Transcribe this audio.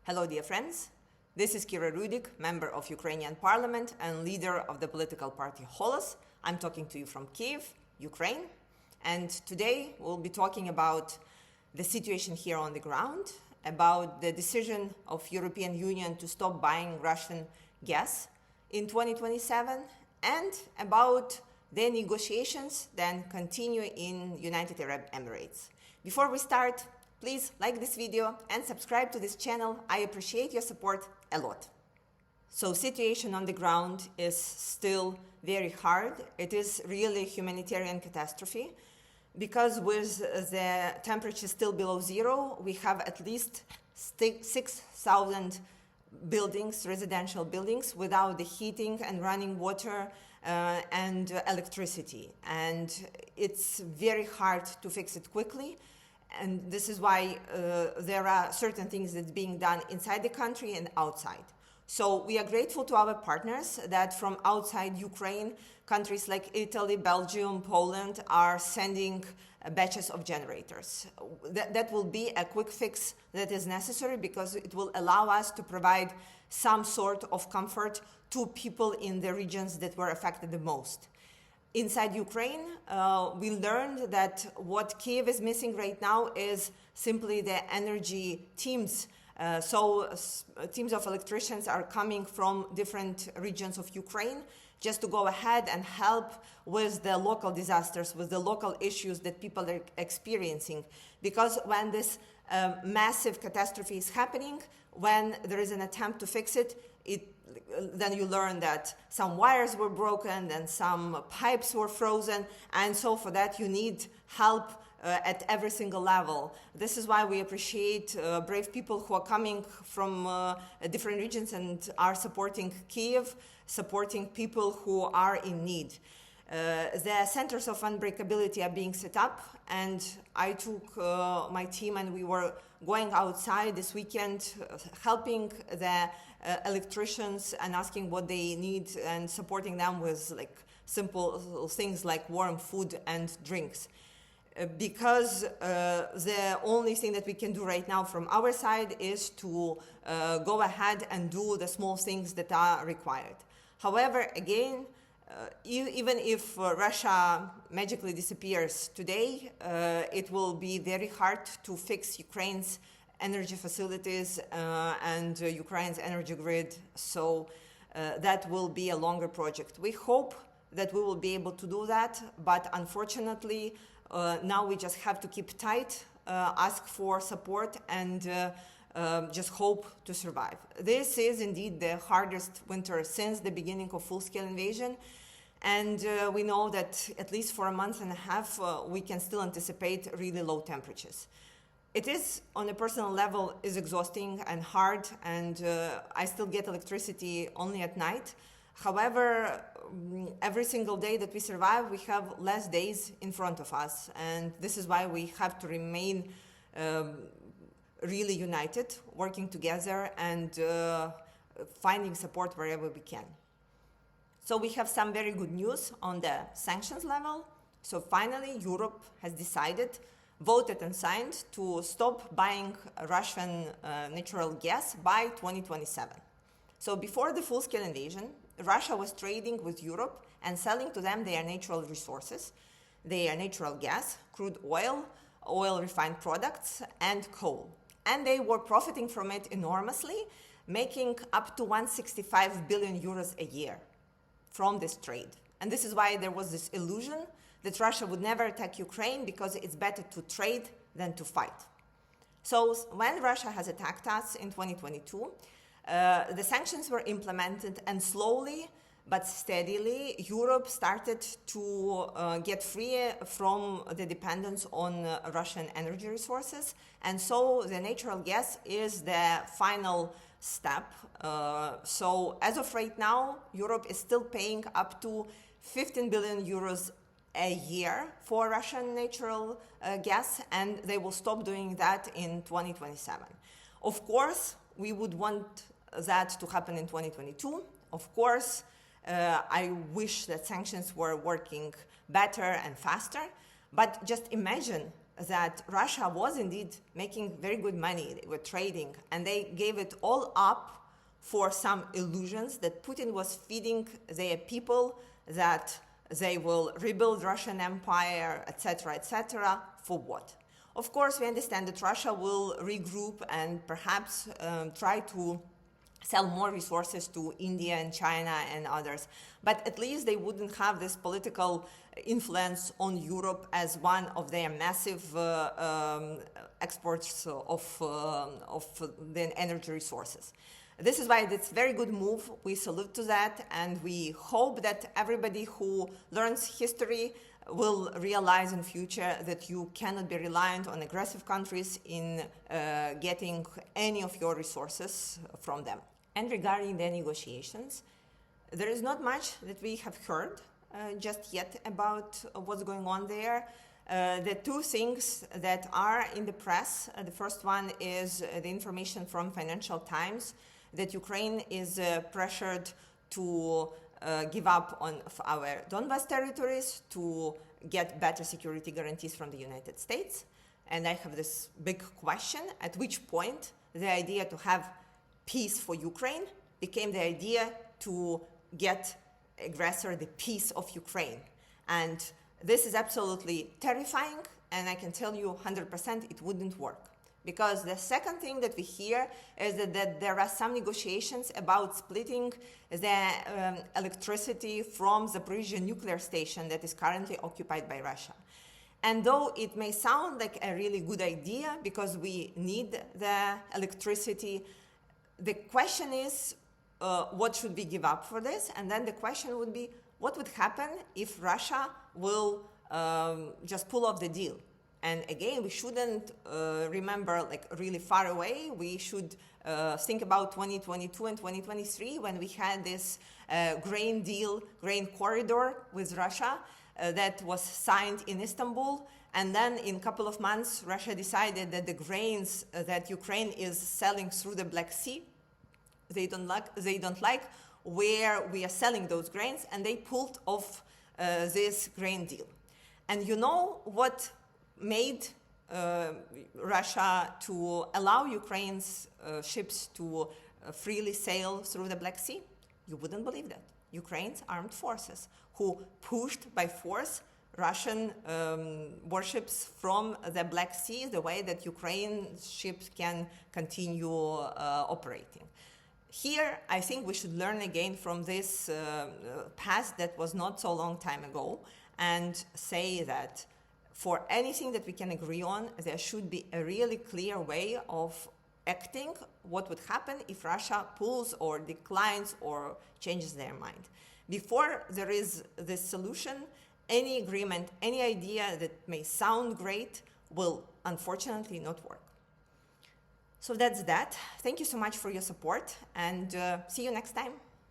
Hello, dear friends. This is Kira Rudik, member of Ukrainian Parliament and leader of the political party Holos. I'm talking to you from Kiev, Ukraine. And today we'll be talking about the situation here on the ground, about the decision of European Union to stop buying Russian gas in 2027, and about the negotiations that continue in United Arab Emirates. Before we start, please like this video and subscribe to this channel. I appreciate your support a lot. So situation on the ground is still very hard. It is really a humanitarian catastrophe because with the temperature still below zero, we have at least 6,000 buildings, residential buildings, without the heating and running water and electricity. And it's very hard to fix it quickly. And this is why there are certain things that's being done inside the country and outside. So we are grateful to our partners that from outside Ukraine, countries like Italy, Belgium, Poland are sending batches of generators. That will be a quick fix that is necessary because it will allow us to provide some sort of comfort to people in the regions that were affected the most. Inside Ukraine, we learned that what Kiev is missing right now is simply the energy teams. Teams of electricians are coming from different regions of Ukraine just to go ahead and help with the local disasters, with the local issues that people are experiencing. Because when this massive catastrophe is happening, when there is an attempt to fix it, then you learn that some wires were broken and some pipes were frozen, and so for that you need help at every single level. This is why we appreciate brave people who are coming from different regions and are supporting Kiev, supporting people who are in need. The centers of unbreakability are being set up, and I took my team and we were going outside this weekend helping the electricians and asking what they need and supporting them with like simple things like warm food and drinks. Because the only thing that we can do right now from our side is to go ahead and do the small things that are required. However, again, even if Russia magically disappears today, it will be very hard to fix Ukraine's energy facilities and Ukraine's energy grid. So that will be a longer project. We hope that we will be able to do that, but unfortunately, now we just have to keep tight, ask for support, and just hope to survive. This is indeed the hardest winter since the beginning of full-scale invasion, and we know that at least for a month and a half we can still anticipate really low temperatures. It is, on a personal level, is exhausting and hard, and I still get electricity only at night. However, every single day that we survive, we have less days in front of us, and this is why we have to remain really united, working together and finding support wherever we can. So we have some very good news on the sanctions level. So finally, Europe has decided, voted and signed to stop buying Russian natural gas by 2027. So before the full-scale invasion, Russia was trading with Europe and selling to them their natural resources, their natural gas, crude oil, oil refined products, and coal. And they were profiting from it enormously, making up to 165 billion euros a year from this trade. And this is why there was this illusion that Russia would never attack Ukraine because it's better to trade than to fight. So when Russia has attacked us in 2022, the sanctions were implemented, and slowly but steadily Europe started to get free from the dependence on Russian energy resources. And so the natural gas is the final step. So as of right now, Europe is still paying up to 15 billion euros a year for Russian natural gas, and they will stop doing that in 2027. Of course, we would want that to happen in 2022. Of course, I wish that sanctions were working better and faster, but just imagine that Russia was indeed making very good money. They were trading, and they gave it all up for some illusions that Putin was feeding their people, that they will rebuild Russian empire, etc., for what? Of course, we understand that Russia will regroup and perhaps try to sell more resources to India and China and others. But at least they wouldn't have this political influence on Europe as one of their massive exports of the energy resources. This is why it's a very good move. We salute to that, and we hope that everybody who learns history will realize in future that you cannot be reliant on aggressive countries in getting any of your resources from them. And regarding the negotiations, there is not much that we have heard just yet about what's going on there. The two things that are in the press, the first one is the information from Financial Times that Ukraine is pressured to give up on our Donbas territories to get better security guarantees from the United States. And I have this big question, at which point the idea to have peace for Ukraine became the idea to get aggressor the peace of Ukraine. And this is absolutely terrifying, and I can tell you 100% it wouldn't work. Because the second thing that we hear is that there are some negotiations about splitting the electricity from the Zaporizhzhia nuclear station that is currently occupied by Russia. And though it may sound like a really good idea because we need the electricity, the question is, what should we give up for this? And then the question would be, what would happen if Russia will just pull off the deal? And again, we shouldn't remember like really far away. We should think about 2022 and 2023 when we had this grain deal, grain corridor with Russia that was signed in Istanbul. And then in a couple of months, Russia decided that the grains that Ukraine is selling through the Black Sea, they don't like where we are selling those grains, and they pulled off this grain deal. And you know what made Russia to allow Ukraine's ships to freely sail through the Black Sea? You wouldn't believe that. Ukraine's armed forces, who pushed by force Russian warships from the Black Sea, the way that Ukraine's ships can continue operating. Here, I think we should learn again from this past that was not so long time ago, and say that for anything that we can agree on, there should be a really clear way of acting. What would happen if Russia pulls or declines or changes their mind? Before there is this solution, any agreement, any idea that may sound great will unfortunately not work. So that's that. Thank you so much for your support, and see you next time.